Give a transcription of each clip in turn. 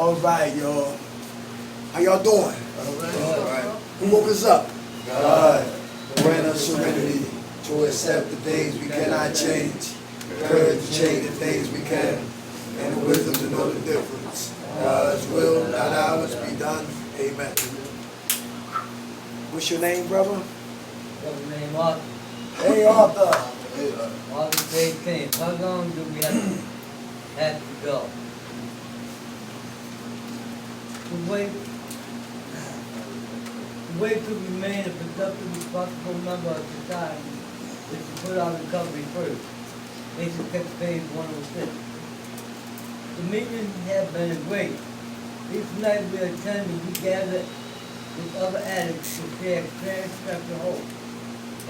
All right, y'all. How y'all doing? All right. Who woke us up? God. Grant us serenity to accept the things we cannot change, courage to change the things we can, and the wisdom to know the difference. God's will, not ours, be done. Amen. What's your name, brother? What's your name, Arthur? Hey, Arthur. Arthur J. How long do we have to go? The way to remain a productive, responsible member of society is to put our recovery first. Basic text page 106. The meetings have been great. Each night we attend and we gather with other addicts to share experience, strength, and hope.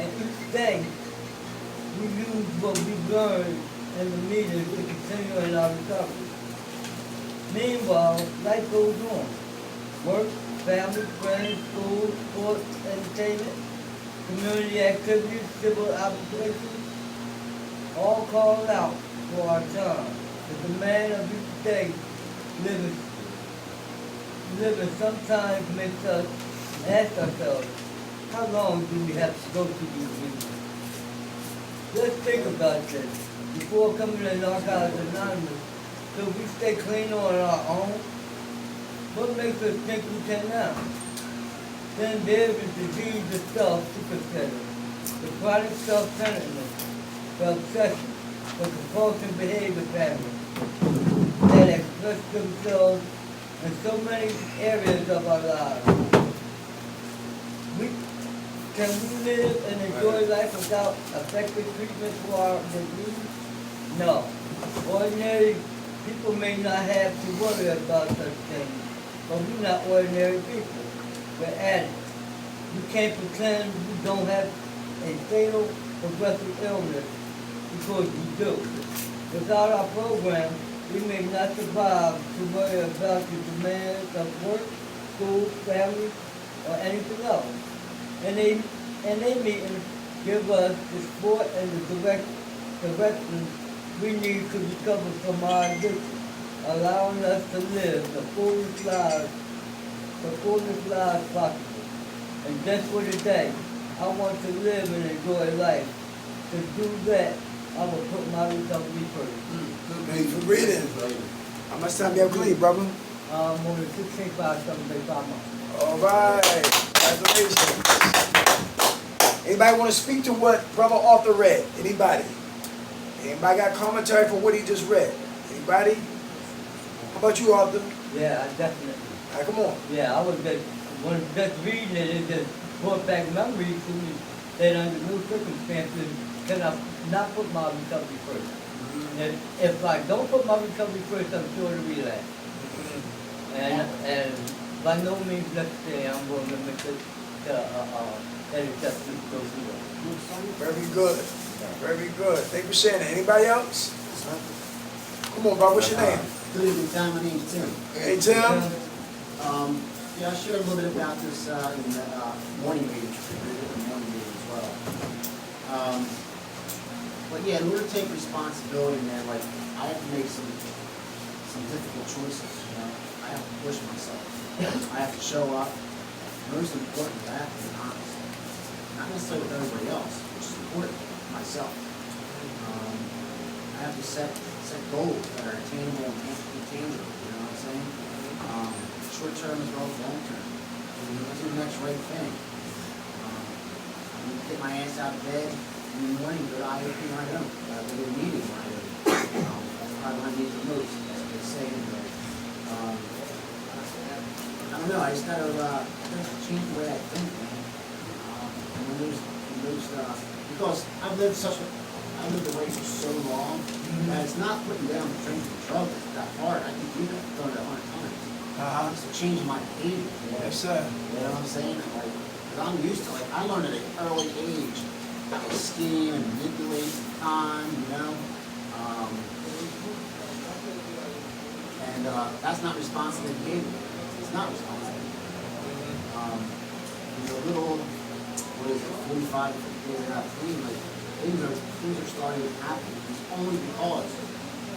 And each day, we use what we learned in the meetings to continue in our recovery. Meanwhile, life goes on. Work, family, friends, school, sports, entertainment, community activities, civil obligations, all call out for our time. The demand of each day living sometimes makes us ask ourselves, how long do we have to go through these meetings? Let's think about this. Before coming to Narcotics Anonymous, could we stay clean on our own? What makes us think we can now? Then there is the disease itself to consider. The chronic self-centeredness, the obsession, the compulsive behavior patterns that express themselves in so many areas of our lives. Can we live and enjoy life without effective treatment for our disease? No. Ordinary people may not have to worry about such things, but we're not ordinary people. We're addicts. We can't pretend we don't have a fatal progressive illness because we do. Without our program, we may not survive to worry about the demands of work, school, family, or anything else. And they meetings give us the support and the direction we need to recover from our addiction, allowing us to live the fullest lives possible. And just for today, I want to live and enjoy life. To do that, I will put my recovery first. Thanks for reading. How much time you have clean, brother? More than 16, 5, 7 days, 5 months. All right. Congratulations. Anybody want to speak to what Brother Arthur read? Anybody? Anybody got commentary for what he just read? Anybody? How about you, Arthur? Yeah, definitely. All right, come on. Yeah, I was just reading it, it just brought back memories to me that under no circumstances can I not put my recovery first. If I don't put my recovery first, I'm sure to relapse. And by no means let's say I'm going to make it that it's just to go through it. Very good. Very good. Thank you for sharing that. Anybody else? Come on, bro. What's your name? Good evening, Tom. My name's Tim. Hey, Tim. Yeah, I shared a little bit about this in the morning meeting. As well. But yeah, in order to take responsibility, man, like I have to make some difficult choices. You know, I have to push myself. I have to show up. Most important, I have to be honest. Not necessarily with everybody else, which is important, myself. I have to set goals that are attainable and intangible, you know what I'm saying? Short term as well as long term. Do the next right thing. I'm going to get my ass out of bed in the morning, go to IOP when I don't. Go to a meeting when I don't. That's probably when I need the most, as they say anyway. I don't know, I just gotta change the way I think, man. Because I've lived away for so long that it's not putting down the drink and drugs that hard. I can do that, done it 100 times. It's to change my behavior. Yes, sir. You know what I'm saying? Like, because I'm used to, like, I learned at an early age how to scheme and manipulate time, you know? And that's not responsible behavior. It's not responsible. Little, what is it, 45 to 50 days out of clean, like, things are starting to happen. It's only because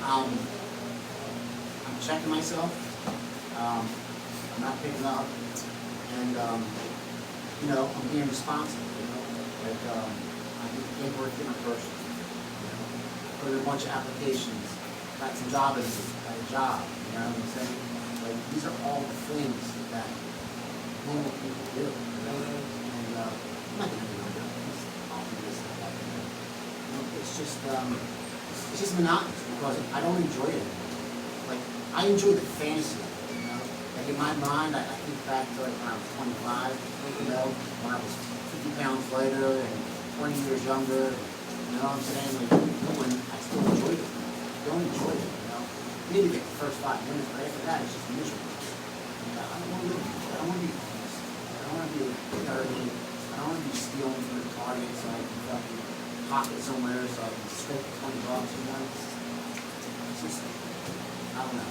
I'm checking myself, I'm not picking up, and you know, I'm being responsible. You know, like I do paperwork in person. You know, put in a bunch of applications, got some job interviews, got a job. You know what I'm saying? Like these are all the things that normal people do. You know? And I'm not gonna do this. I'll do this and that. You know, it's just monotonous because I don't enjoy it. Like I enjoy the fantasy of it, you know. Like in my mind, I think back to like when I was 25, you know, when I was 50 pounds lighter and 20 years younger. You know what I'm saying? Like when I still enjoyed it. I don't enjoy it, you know. Maybe like the first 5 minutes, but after that, it's just miserable. And, I don't want to live. I don't want to be homeless. I don't want to be dirty. I don't want to be stealing from the Target so I can fucking pocket somewhere so I can scrape $20, you know. It's just, I don't know.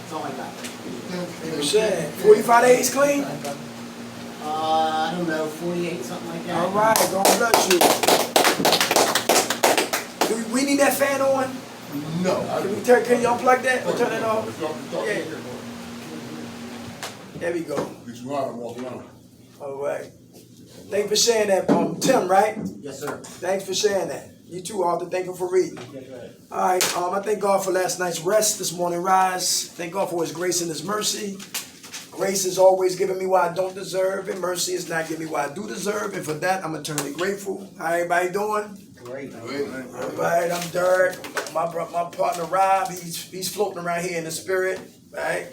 That's all I got. Shit, 45 days clean? I don't know, 48, something like that. All right, God bless you. Do we need that fan on? No. Can you unplug that or turn it off? Yeah. There we go. It's right, I'm walking around. All right. Thanks for sharing that, Tim, right? Yes, sir. Thanks for sharing that. You too, Arthur. Thank you for reading. All right. I thank God for last night's rest, this morning rise. Thank God for His grace and His mercy. Grace is always giving me what I don't deserve, and mercy is not giving me what I do deserve. And for that, I'm eternally grateful. How everybody doing? Great. All right. I'm Derek. My partner Rob. He's floating around here in the spirit. Right.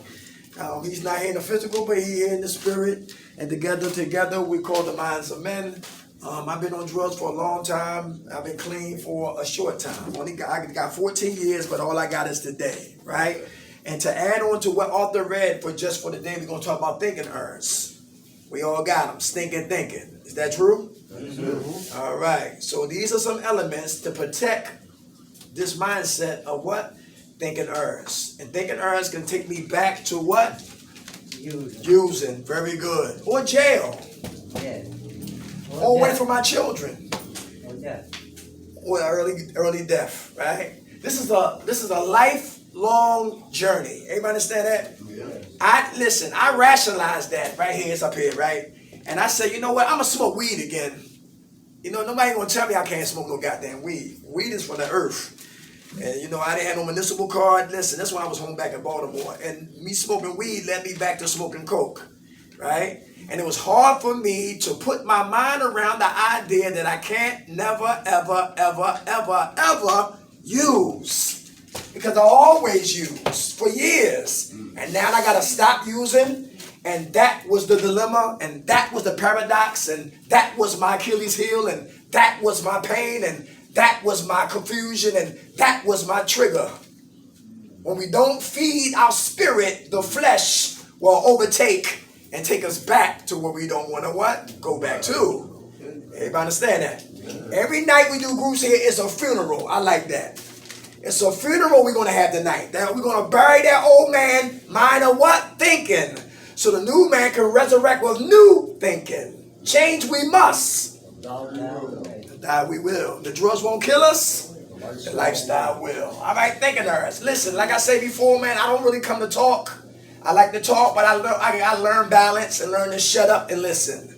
He's not here in the physical, but he's here in the spirit. And together, we call the minds of men. I've been on drugs for a long time. I've been clean for a short time. I got 14 years, but all I got is today, right? And to add on to what Arthur read for the day, we're going to talk about thinking urns. We all got them, stinking thinking. Is that true? Yes, All right. So these are some elements to protect this mindset of what? Thinking urns. And thinking urns can take me back to what? Using. Very good. Or jail. Yeah. Or wait for my children. Or death. Or early death, right? This is a lifelong journey. Everybody understand that? Yeah. I rationalized that right here, it's up here, right? And I said, you know what? I'm gonna smoke weed again. You know, nobody gonna tell me I can't smoke no goddamn weed. Weed is from the earth. And you know, I didn't have no municipal card. Listen, that's when I was home back in Baltimore. And me smoking weed led me back to smoking coke, right? And it was hard for me to put my mind around the idea that I can't never, ever, ever, ever, ever use. Because I always used for years. And now I gotta stop using. And that was the dilemma. And that was the paradox. And that was my Achilles heel. And that was my pain. And that was my confusion, and that was my trigger. When we don't feed our spirit, the flesh will overtake and take us back to where we don't want to what? Go back to. Everybody understand that? Every night we do groups here, it's a funeral. I like that. It's a funeral we're going to have tonight. We're going to bury that old man, mind of what? Thinking. So the new man can resurrect with new thinking. Change we must. Die we will. The drugs won't kill us. The lifestyle will. All right, thinking urns. Listen, like I said before, man, I don't really come to talk. I like to talk, but I learn balance and learn to shut up and listen.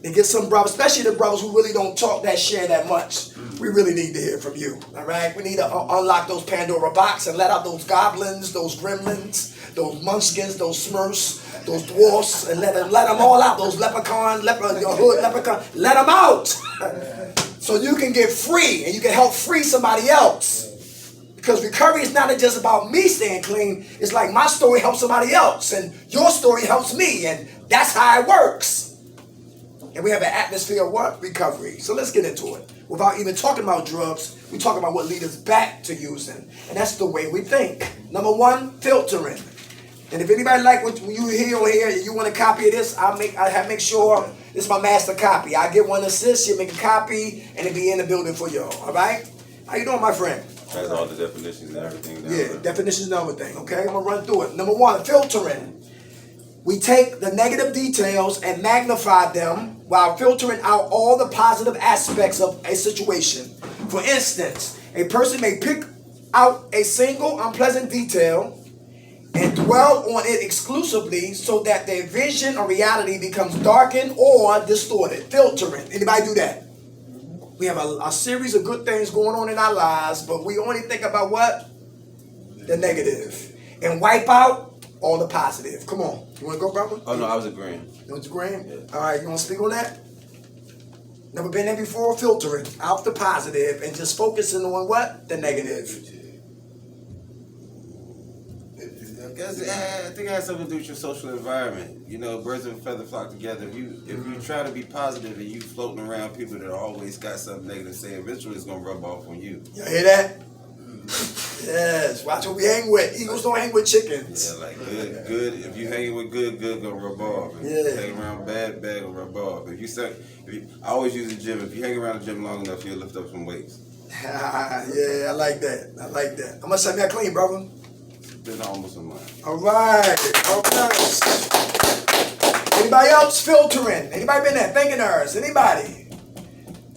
And get some brothers, especially the brothers who really don't talk that share that much. We really need to hear from you. All right, we need to unlock those Pandora box and let out those goblins, those gremlins, those munchkins, those smurfs, those dwarfs, and let them all out. Those leprechauns, your hood leprechaun, let them out. So you can get free and you can help free somebody else. Because recovery is not just about me staying clean. It's like my story helps somebody else and your story helps me. And that's how it works. And we have an atmosphere of what? Recovery. So let's get into it. Without even talking about drugs, we talk about what leads us back to using. And that's the way we think. Number one, filtering. And if anybody like what you hear or hear, you want a copy of this, I make sure this is my master copy. I get one assist, you make a copy, and it be in the building for y'all. All right? How you doing, my friend? Has all the definitions and everything down Yeah, there. definitions and everything. Okay, I'm gonna run through it. Number one, filtering. We take the negative details and magnify them while filtering out all the positive aspects of a situation. For instance, a person may pick out a single unpleasant detail and dwell on it exclusively so that their vision or reality becomes darkened or distorted. Filtering. Anybody do that? We have a series of good things going on in our lives, but we only think about what? The negative. And wipe out all the positive. Come on. You want to go, brother? Oh, no, I was agreeing. You want to agreeing? Yeah. All right, you want to speak on that? Never been there before? Filtering out the positive and just focusing on what? The negative. I think it has something to do with your social environment. You know, birds of a feather flock together. If you try to be positive and you floating around people that always got something negative to say, eventually it's gonna rub off on you. You hear that? Yes. Watch what we hang with. Eagles don't hang with chickens. Yeah, like good. If you hanging with good gonna rub off. If you hang around bad gonna rub off. I always use the gym. If you hang around the gym long enough, you'll lift up some weights. Yeah, I like that. I like that. How much time that clean, brother? Been almost a month. All right. Anybody else filtering? Anybody been there? Thinking hers? Anybody?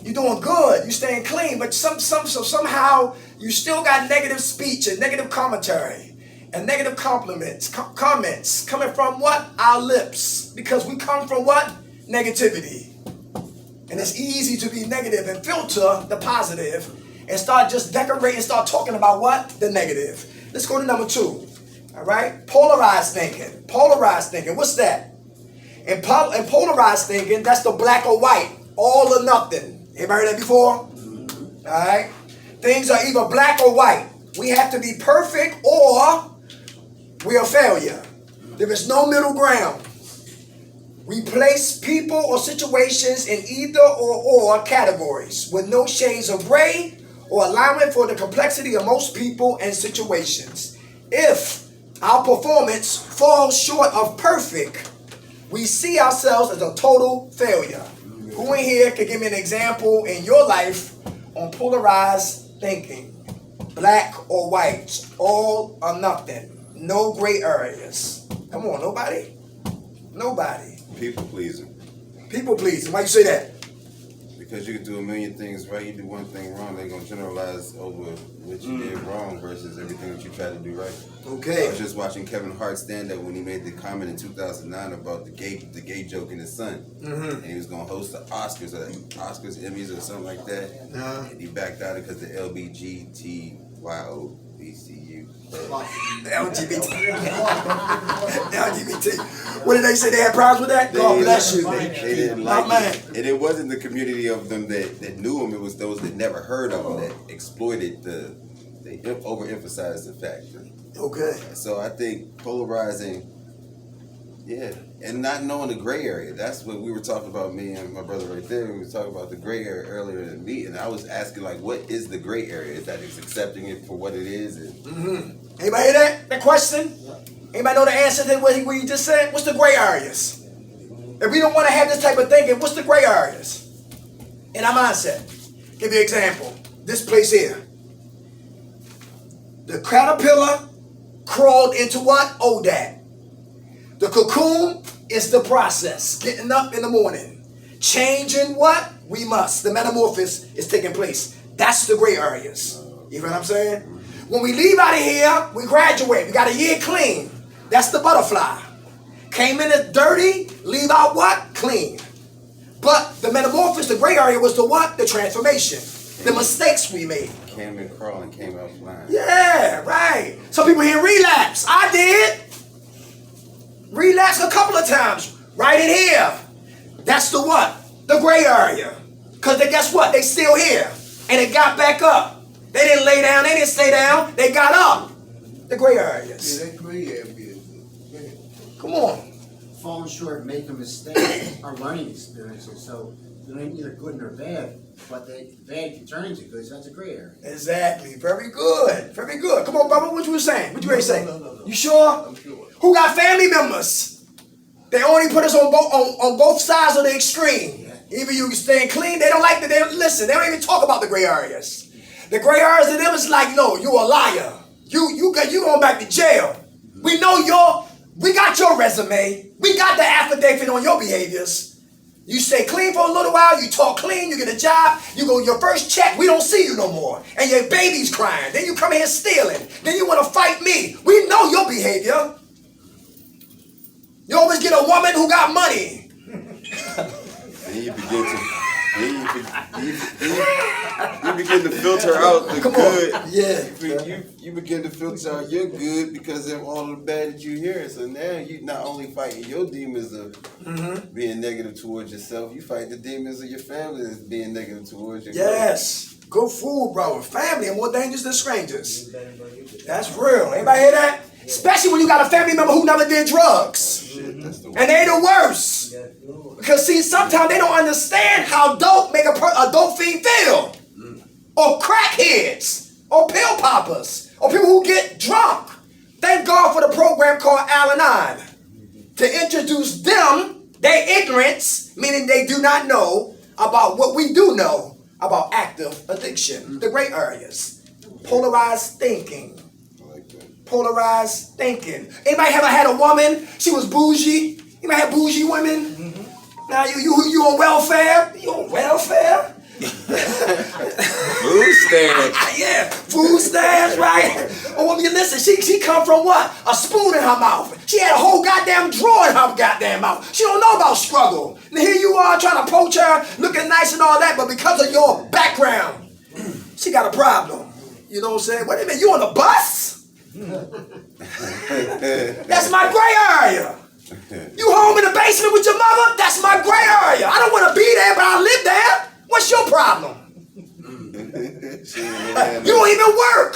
You doing good. You staying clean, but somehow you still got negative speech and negative commentary and negative comments coming from what? Our lips. Because we come from what? Negativity. And it's easy to be negative and filter the positive and start just decorating, start talking about what? The negative. Let's go to number 2. All right? Polarized thinking. Polarized thinking. What's that? In polarized thinking, that's the black or white. All or nothing. Anybody heard that before? All right? Things are either black or white. We have to be perfect or we are failure. There is no middle ground. We place people or situations in either or categories with no shades of gray or allowing for the complexity of most people and situations. If our performance falls short of perfect, we see ourselves as a total failure. Who in here can give me an example in your life on polarized thinking? Black or white, all or nothing, no gray areas. Come on, nobody? Nobody. People pleasing. People pleasing. Why you say that? Because you can do a million things right, you do one thing wrong, they're gonna generalize over what you did wrong versus everything that you try to do right. Okay. I was just watching Kevin Hart stand up when he made the comment in 2009 about the gay joke in his son, and he was gonna host the Oscars, Emmys, or something like that, and he backed out because the LBGTYOBCU. LGBT. LGBT. What did they say? They had problems with that? God bless you. They didn't like it. And it wasn't the community of them that knew him. It was those that never heard of him that exploited they overemphasized the fact. Okay. So I think polarizing, and not knowing the gray area. That's what we were talking about, me and my brother right there. We were talking about the gray area earlier in the meeting. I was asking, like, what is the gray area? Is that it's accepting it for what it is? Anybody hear that question? Anybody know the answer to what you just said? What's the gray areas? If we don't want to have this type of thinking, what's the gray areas in our mindset? Give you an example. This place here. The caterpillar crawled into what? Odaat. The cocoon is the process. Getting up in the morning. Changing what? We must. The metamorphosis is taking place. That's the gray areas. You know what I'm saying? When we leave out of here, we graduate. We got a year clean. That's the butterfly. Came in as dirty, leave out what? Clean. But the metamorphosis, the gray area was the what? The transformation. The mistakes we made. Came in crawling, came out flying. Yeah, right. Some people here relapse. I did. Relapse a couple of times. Right in here. That's the what? The gray area. Because guess what? They still here. And they got back up. They didn't lay down. They didn't stay down. They got up. The gray areas. Yeah, that gray area. Come on. Falling short, making mistakes are learning experiences. So they're neither good nor bad, but the bad can turn into good. So that's a gray area. Exactly. Very good. Very good. Come on, brother. What you were saying? What you ready to say? No. You sure? I'm sure. Who got family members? They only put us on both sides of the extreme. Either you staying clean, they don't like that. They don't listen. They don't even talk about the gray areas. The gray areas to them is like, no, you a liar. You going back to jail. We know we got your resume. We got the affidavit on your behaviors. You stay clean for a little while, you talk clean, you get a job, you go your first check, we don't see you no more. And your baby's crying. Then you come here stealing. Then you want to fight me. We know your behavior. You always get a woman who got money. Then you begin to you begin to filter out the Come good. on. Yeah. You begin to filter out your good because of all the bad that you hear. So now you not only fighting your demons of being negative towards yourself, you fight the demons of your family that's being negative towards you. Yes. Good food, bro. Family are more dangerous than strangers. That's real. Anybody hear that? Especially when you got a family member who never did drugs. Shit, that's the And they the worst. Because see, sometimes they don't understand how dope make a dope fiend feel. Or crackheads. Or pill poppers. Or people who get drunk. Thank God for the program called Al-Anon. To introduce them, their ignorance, meaning they do not know about what we do know about active addiction. The gray areas. Polarized thinking. I like that. Polarized thinking. Anybody ever had a woman, she was bougie? Anybody had bougie women? Now you on welfare? You on welfare? Food stamps. Yeah, food stamps, right? Oh, well, you listen, she come from what? A spoon in her mouth. She had a whole goddamn drawer in her goddamn mouth. She don't know about struggle. And here you are trying to approach her, looking nice and all that, but because of your background, she got a problem. You know what I'm saying? Wait a minute, you on the bus? That's my gray area. You home in the basement with your mother? That's my gray area. I don't want to be there, but I live there. What's your problem? You don't even work.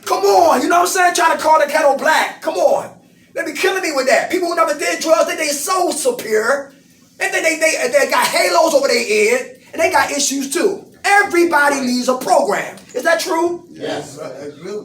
Come on, you know what I'm saying? Trying to call the kettle black. Come on. They be killing me with that. People who never did drugs, they so superior. And they got halos over their head, and they got issues too. Everybody needs a program. Is that true? Yes.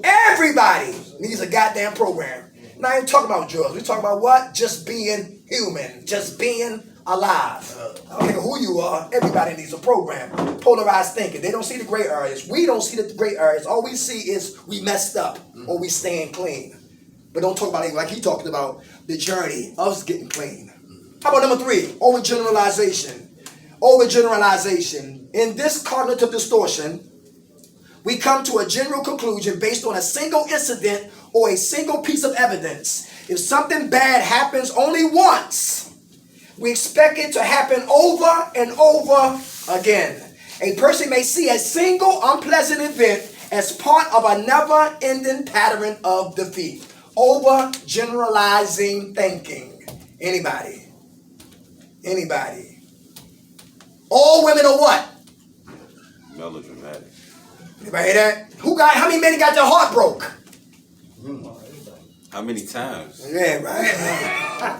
Everybody needs a goddamn program. And I ain't talking about drugs. We talking about what? Just being human. Just being alive. I don't care who you are. Everybody needs a program. Polarized thinking. They don't see the gray areas. We don't see the gray areas. All we see is we messed up or we staying clean. But don't talk about it like he talking about the journey of us getting clean. How about number 3? Overgeneralization. Overgeneralization. In this cognitive distortion, we come to a general conclusion based on a single incident or a single piece of evidence. If something bad happens only once, we expect it to happen over and over again. A person may see a single unpleasant event as part of a never-ending pattern of defeat. Overgeneralizing thinking. Anybody? Anybody? All women are what? Melodramatic. Anybody hear that? How many men got their heart broke? How many times? Yeah, right.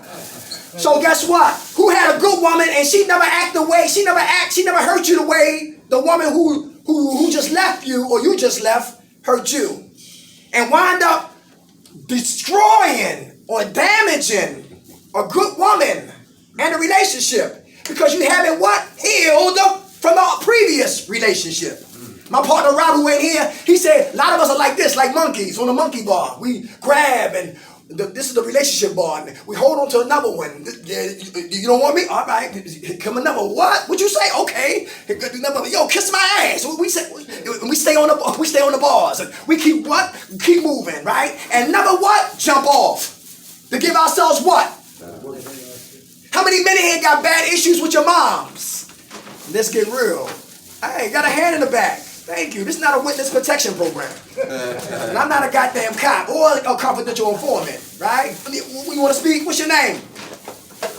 So guess what? Who had a good woman and she never act the way, she never hurt you the way the woman who just left you or you just left hurt you. And wind up destroying or damaging a good woman and a relationship because you haven't what? Healed from a previous relationship. My partner Rob, who ain't here, he said a lot of us are like this, like monkeys on a monkey bar. We grab and this is the relationship bar. And we hold on to another one. You don't want me? All right. Come another. What? Would you say? Okay. Yo, kiss my ass. We stay on the bars. We keep what? Keep moving, right? And never what? Jump off. To give ourselves what? How many men here got bad issues with your moms? Let's get real. Hey, got a hand in the back. Thank you. This is not a witness protection program. And I'm not a goddamn cop or a confidential informant, right? We want to speak? What's your name?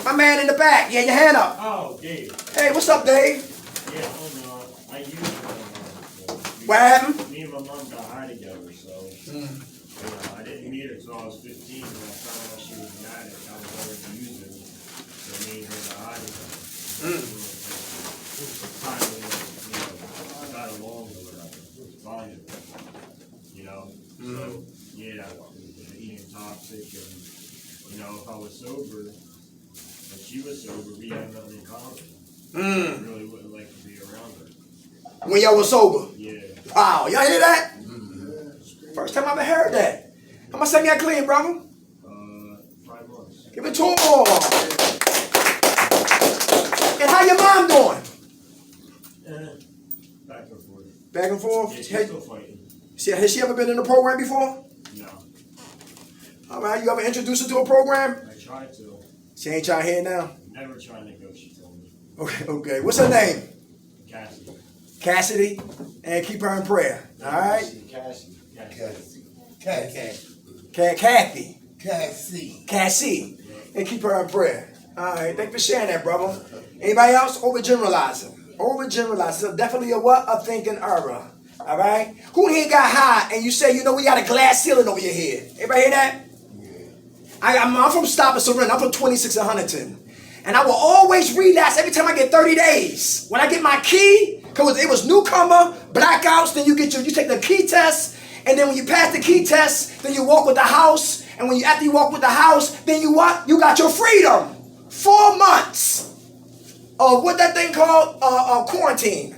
My man in the back. Yeah, your hand up. Oh, Dave. Hey, what's up, Dave? Yeah, I used it. What happened? Me and my mom got high together, so I didn't meet her until I was 15. When I found out she was an addict, I was already using it. So me and her got high together. Finally, I got along with her. Volume, So, yeah, eating toxic, and if I was sober, and she was sober, we had nothing in common. I really wouldn't like to be around her. When y'all was sober? Yeah. Wow, y'all hear that? First time I ever heard that. How much time y'all clean, brother? 5 months. Give it to him. And how your mom doing? Back and forth. Back and forth? Yeah, she's Hey, still fighting. has she ever been in a program before? No. All right, you ever introduced her to a program? I tried to. She ain't trying to hear it now? Never trying to go, she told me. Okay. What's her name? Cassie. Cassidy. And keep her in prayer. All right? Cassie. Cassie. Kathy. Cassie. Cassie. And keep her in prayer. All right. Thank you for sharing that, brother. Anybody else? Overgeneralizing. Overgeneralizing. So definitely a what? A thinking error. All right? Who in here got high and you say, you know, we got a glass ceiling over your head? Everybody hear that? I'm from Stop and Surrender. I'm from 26 in Huntington. And I will always relapse every time I get 30 days. When I get my key, because it was newcomer, blackouts, then you take the key test, and then when you pass the key test, then you walk with the house, and after you walk with the house, then you what? You got your freedom. 4 months of what that thing called? Quarantine.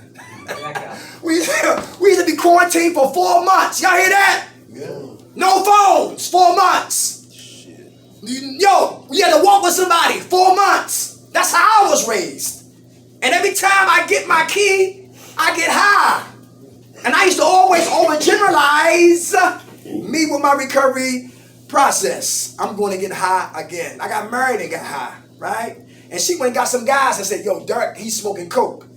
we used to be quarantined for 4 months. Y'all hear that? Yeah. No phones, 4 months. Yo, we had to walk with somebody 4 months. That's how I was raised. And every time I get my key, I get high. And I used to always overgeneralize me with my recovery process. I'm going to get high again. I got married and got high, right? And she went and got some guys and said, yo, Dirk, he's smoking coke.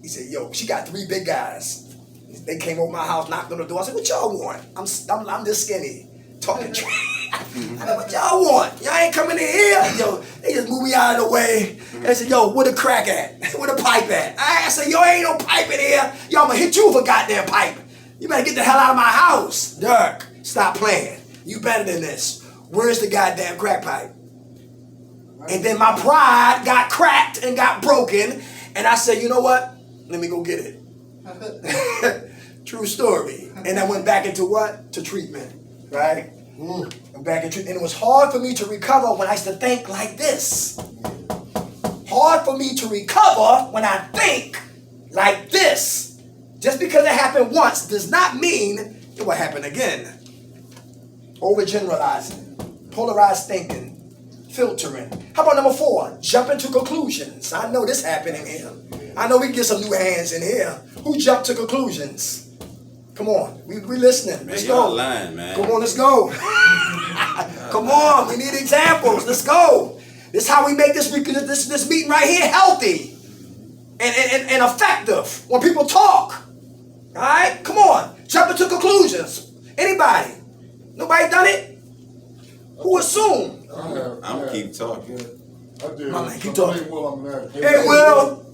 He said, yo, she got 3 big guys. They came over my house, knocked on the door. I said, what y'all want? I'm this skinny, talking trash. I said, what y'all want? Y'all ain't coming in here. Yo, they just moved me out of the way. They said, yo, where the crack at? Where the pipe at? I said, yo, ain't no pipe in here. Yo, I'm gonna hit you with a goddamn pipe. You better get the hell out of my house. Dirk, stop playing. You better than this. Where's the goddamn crack pipe? And then my pride got cracked and got broken. And I said, you know what? Let me go get it. True story. And I went back into what? To treatment, right? Back in treatment. And it was hard for me to recover when I used to think like this. Hard for me to recover when I think like this. Just because it happened once does not mean it will happen again. Overgeneralizing, polarized thinking, filtering. How about number 4? Jumping to conclusions. I know this happened in here. I know we can get some new hands in here. Who jumped to conclusions? Come on, we listening. Let's go. Lying, man. Come on, let's go. Come on, we need examples. Let's go. This is how we make this meeting right here healthy and effective when people talk. All right, come on, jumping to conclusions. Anybody? Nobody done it? Who assumed? I'm gonna keep talking. I did. My man, keep talking. Hey, Will, I'm mad. Hey, Will.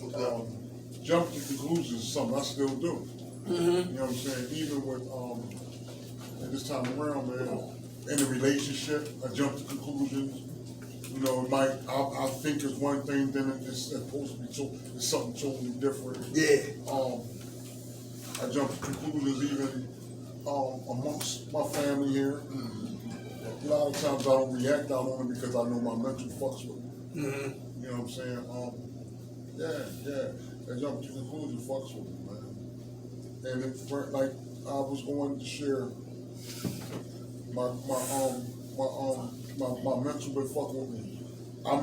Jump to conclusions is something I still do. You know what I'm saying? Even with at this time around, man, in a relationship, I jump to conclusions. You know, it might I think it's one thing, then it's supposed to be it's something totally different. Yeah. I jump to conclusions even amongst my family here. A lot of times I don't react out on it because I know my mental fucks with me. You know what I'm saying? That jump to conclusion fucks with me, man. And if, like I was going to share my mental been fucking with me. I'm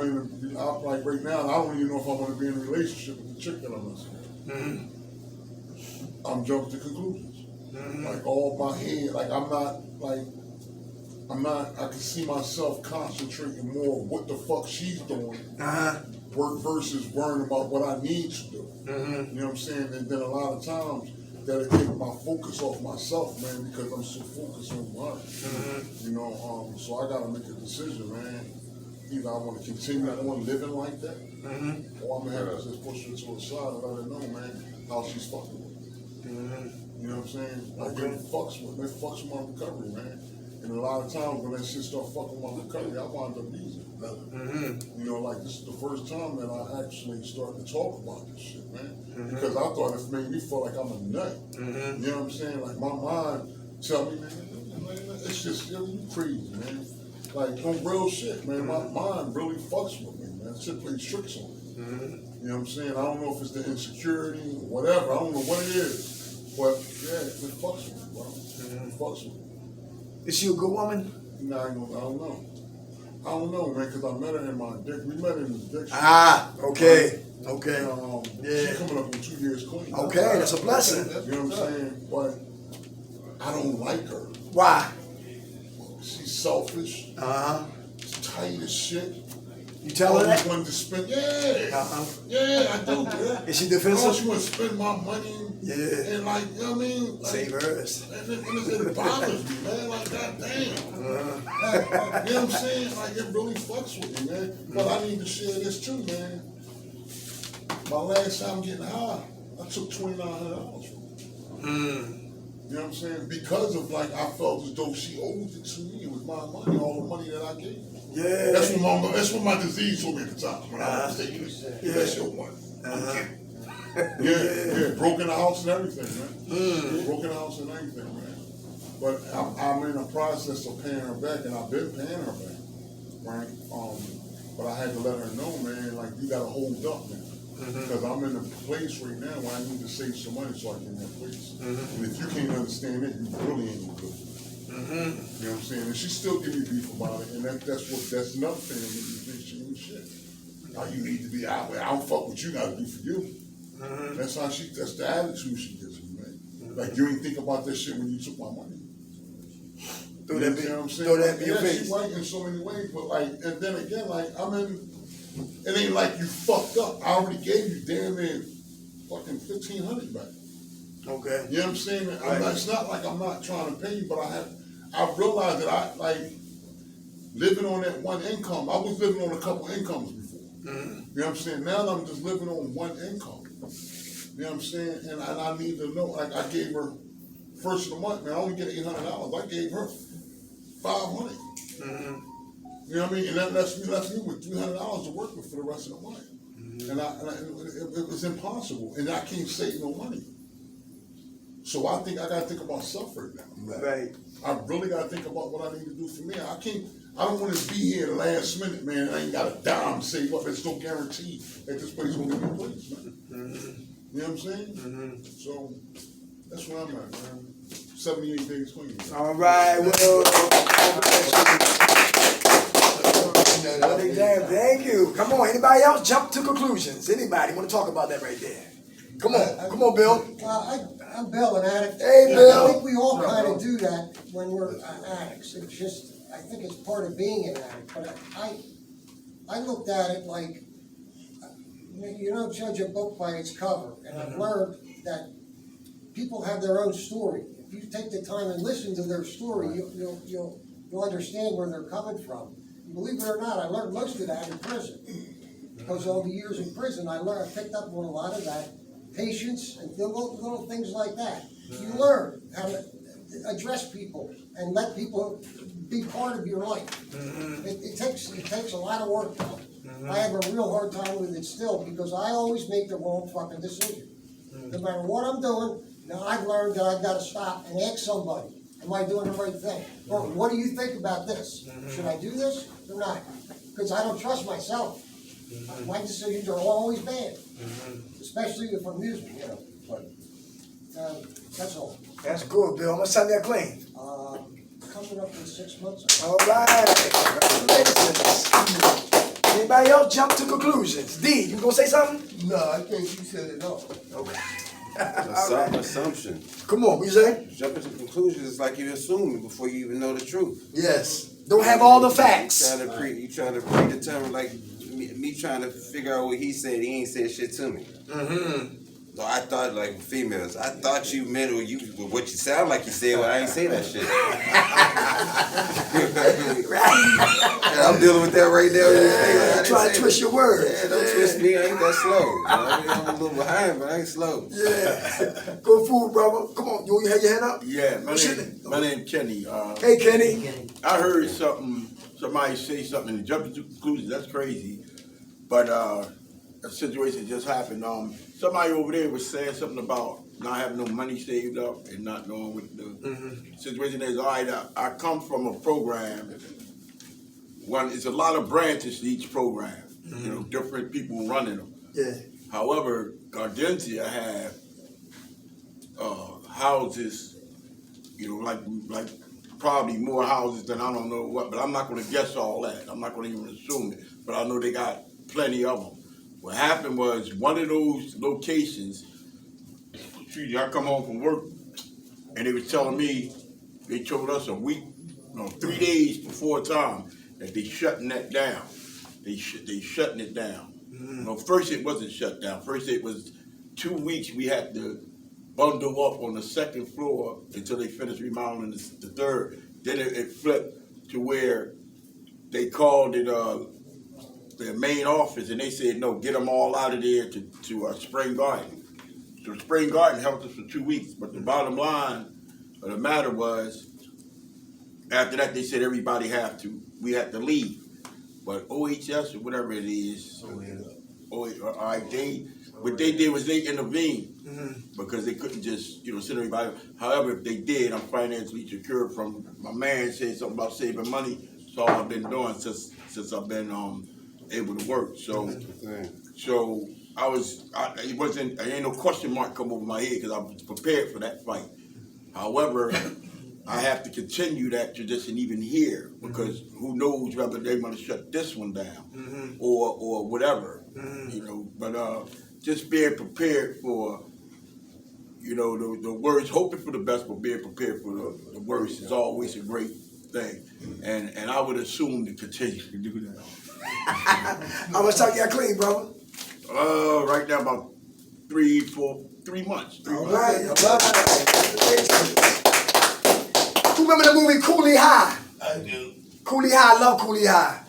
like right now, I don't even know if I want to be in a relationship with the chick that I'm messing with. I'm jumping to conclusions. Like all my head, like I can see myself concentrating more on what the fuck she's doing versus worrying about what I need to do. You know what I'm saying? And then a lot of times that'll take my focus off myself, man, because I'm so focused on her. You know, so I gotta make a decision, man. Either I want to continue on living like that, or I'm gonna have to just push her to the side and let her know, man, how she's fucking with me. You know what I'm saying? Like it fucks with my recovery, man. And a lot of times when that shit start fucking my recovery, I wind up losing. You know, like this is the first time that I actually started to talk about this shit, man. Because I thought it made me feel like I'm a nut. You know what I'm saying? Like my mind tell me, man, it's just you crazy, man. Like on real shit, man. My mind really fucks with me, man. Shit plays tricks on me. You know what I'm saying? I don't know if it's the insecurity or whatever. I don't know what it is. But yeah, it fucks with me, bro. It fucks with me. Is she a good woman? Nah, I don't know. I don't know, man, because I met her in my addiction. We met in addiction. Ah, okay. Okay. And, Yeah. She coming up with 2 years clean. Okay, that's a blessing. You know what I'm saying? But I don't like her. Why? She's selfish. Uh-huh. She's tight as shit. You tell her Always that? wanted to spend. Yeah. Uh-huh. Yeah, I do. Yeah. Is she Always defensive? want to spend my money. Yeah. And like, you know what I mean? Like, Save hers. and it bothers me, man. Like, goddamn. Uh-huh. You know what I'm saying? Like, it really fucks with me, man. But I need to share this too, man. My last time getting high, I took $2,900 from her. You know what I'm saying? Because of, like, I felt as though she owed it to me. It was my money, all the money that I gave her. Yeah. That's what my disease told me at the time. When I was taking it. That's your money. Yeah, broken the house and everything, man. Broken the house and everything, man. But I'm in the process of paying her back, and I've been paying her back, right? But I had to let her know, man, like, you gotta hold up, man. Because I'm in a place right now where I need to save some money so I can get that place. And if you can't understand it, you really ain't no good. You know what I'm saying? And she still give me beef about it, and that's another thing that makes me think she ain't shit. How you need to be out there. I don't fuck what you gotta do for you. That's the attitude she gives me, man. Like, you ain't think about that shit when you took my money. Throw You that know what I'm saying? throw that in your Yeah, face. she's right in so many ways, but like, and then again, like, it ain't like you fucked up. I already gave you damn near fucking $1,500 back. Okay. You know what I'm saying? It's not like I'm not trying to pay you, but I realized that I, like, living on that one income, I was living on a couple incomes before. You know what I'm saying? Now I'm just living on one income. You know what I'm saying? And I need to know, like, I gave her, first of the month, man, I only get $800. I gave her $500. You know what I mean? And that left me with $300 to work with for the rest of the month. And it was impossiber. And I can't save no money. So I think I gotta think about suffering now. Right. I really gotta think about what I need to do for me. I don't wanna be here the last minute, man, and I ain't got a dime to save up. There's no guarantee that this place will give me a place, man. You know what I'm saying? So that's where I'm at, man. 78 days clean. All right, well. Thank you. Come on, anybody else jump to conclusions? Anybody want to talk about that right there? Come on, Bill. I'm Bill, an addict. Hey, Bill. I think we all kind of do that when we're addicts. It's just, I think it's part of being an addict. But I looked at it like, you don't judge a book by its cover. And I've learned that people have their own story. If you take the time and listen to their story, you'll understand where they're coming from. Believe it or not, I learned most of that in prison. Because all the years in prison, I picked up on a lot of that. Patience and little things like that. You learn how to address people and let people be part of your life. It takes a lot of work though. I have a real hard time with it still because I always make the wrong fucking decision. No matter what I'm doing, now I've learned that I've got to stop and ask somebody, am I doing the right thing? Or what do you think about this? Should I do this or not? Because I don't trust myself. My decisions are always bad, especially if I'm using, you know. But that's all. That's good, Bill. How much time you got clean? Coming up in 6 months. All right. Congratulations. Anybody else jump to conclusions? D, you gonna say something? No, I think you said it all. Okay. Assumption. Come on, what you say? Jumping to conclusions is like you assuming before you even know the truth. Yes. Don't have all the facts. You trying to predetermine, like me trying to figure out what he said. He ain't said shit to me. So I thought, like females, I thought you meant what you sound like you said, but I ain't say that shit. And I'm dealing with that right now. Yeah, try to twist your words. Yeah, don't twist me. I ain't that slow. You know, I mean, I'm a little behind, but I ain't slow. Yeah. Good food, brother. Come on, you have your hand up? Yeah, my name Kenny. Hey, Kenny. I heard somebody say something and jumped to conclusions. That's crazy. But a situation just happened. Somebody over there was saying something about not having no money saved up and not knowing what the situation is. All right, I come from a program. It's a lot of branches to each program. You know, different people running them. Yeah. However, Gardentia have houses, you know, like probably more houses than I don't know what, but I'm not gonna guess all that. I'm not gonna even assume it, but I know they got plenty of them. What happened was one of those locations, I come home from work and they was telling me, they told us a week, no, 3 days before time that they shutting that down. They shutting it down. No, first it wasn't shut down. First it was 2 weeks we had to bundle up on the second floor until they finished remodeling the third. Then it flipped to where they called it their main office, and they said, no, get them all out of there to Spring Garden. So Spring Garden helped us for 2 weeks, but the bottom line of the matter was, after that they said we had to leave. But OHS or whatever it is, what they did was they intervened because they couldn't just, send everybody. However, if they did, I'm financially secure from my man saying something about saving money. That's all I've been doing since I've been able to work. So ain't no question mark come over my head because I was prepared for that fight. However, I have to continue that tradition even here because who knows whether they want to shut this one down or whatever, But just being prepared for, the worst, hoping for the best, but being prepared for the worst is always a great thing. And I would assume to continue to do that. How much time you got clean, brother? Right now about 3 months. All right. Who remember the movie Cooley High? I do. Cooley High, I love Cooley High.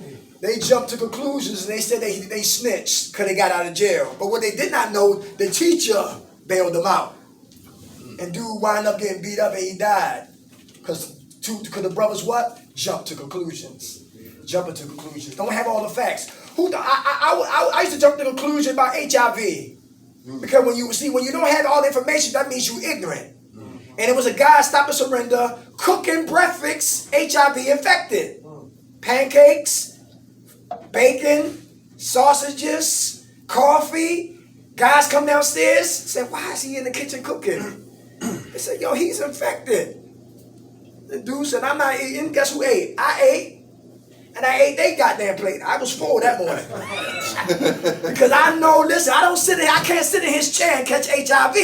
They jumped to conclusions and they said they snitched because they got out of jail. But what they did not know, the teacher bailed them out. And dude wound up getting beat up and he died. Because the brothers what? Jumped to conclusions. Jumping to conclusions. Don't have all the facts. I used to jump to the conclusion about HIV. Because when you don't have all the information, that means you're ignorant. And it was a guy, stop and surrender, cooking breakfast, HIV infected. Pancakes, bacon, sausages, coffee. Guys come downstairs, said, why is he in the kitchen cooking? They said, yo, he's infected. The dude said, I'm not eating. Guess who ate? I ate. And I ate their goddamn plate. I was full that morning. Because I know, listen, I can't sit in his chair and catch HIV.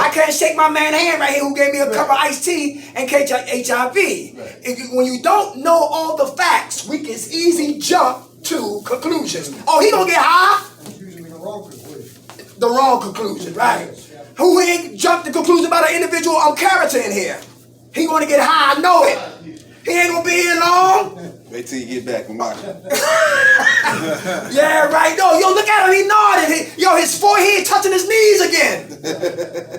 I can't shake my man's hand right here who gave me a cup of iced tea and catch HIV. When you don't know all the facts, we can easily jump to conclusions. Oh, he gonna get high? Usually the wrong conclusion. The wrong conclusion, right? Who ain't jumped to conclusion about an individual character in here? He gonna get high, I know it. He ain't gonna be here long. Wait till you get back from my. Yeah, right. No, yo, look at him. He nodded. His forehead touching his knees again.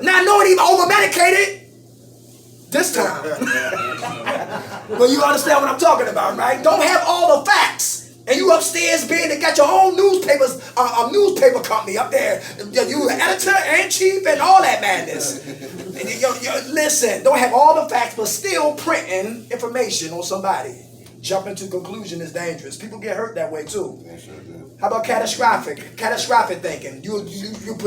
Not knowing he over medicated. This time. Well, you understand what I'm talking about, right? Don't have all the facts. And you upstairs being to get your own newspaper company up there. You editor and chief and all that madness. And listen, don't have all the facts, but still printing information on somebody. Jumping to conclusion is dangerous. People get hurt that way too. How about catastrophic thinking? You put